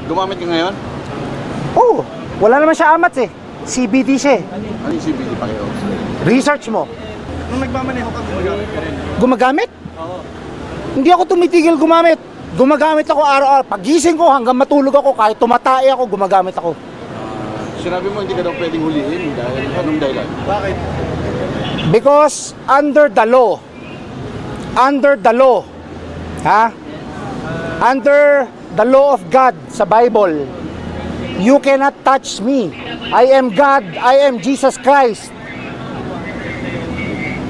Gumamit ka ngayon? Oo, wala naman siya amats eh. CBD siya eh. Ano yung CBD pa kayo? Research mo. Nung nagmamaneho ka, gumagamit ka rin. Gumagamit? Oo. Hindi ako tumitigil gumamit. Gumagamit ako araw-araw. Pagising ko hanggang matulog ako, kahit tumatay ako, gumagamit ako. Sinabi mo hindi ka daw pwedeng huliin dahil anong dahilan? Bakit? Because under the law, ha? Under the law of God sa Bible, you cannot touch me. I am God, I am Jesus Christ.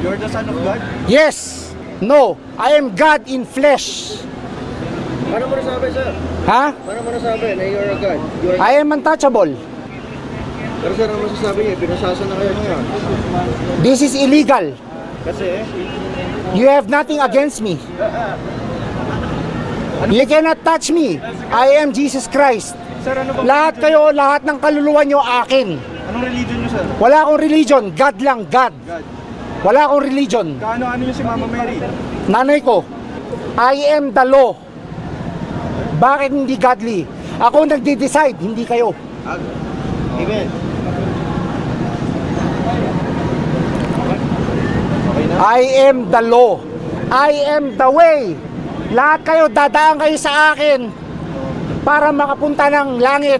You're the son of God? Yes, no, I am God in flesh. Paano mo nasabi, sir? Ha? Paano mo nasabi na you're a God? You're... I am untouchable. Pero sir, ano masasabi niya? Pinasasa na kayo ngayon. This is illegal. Kasi, You have nothing against me. You cannot touch me. I am Jesus Christ. sir, ano ba? Lahat kayo, lahat ng kaluluwa nyo akin. Anong religion niyo, sir? Wala akong religion. God lang, God. God. Wala akong religion. Kaano-ano niyo si Mama Mary? Nanay ko, I am the law. Bakit hindi godly? Ako nagde-decide, hindi kayo. Amen. I am the law. I am the way. Lahat kayo, dadaan kayo sa akin para makapunta ng langit.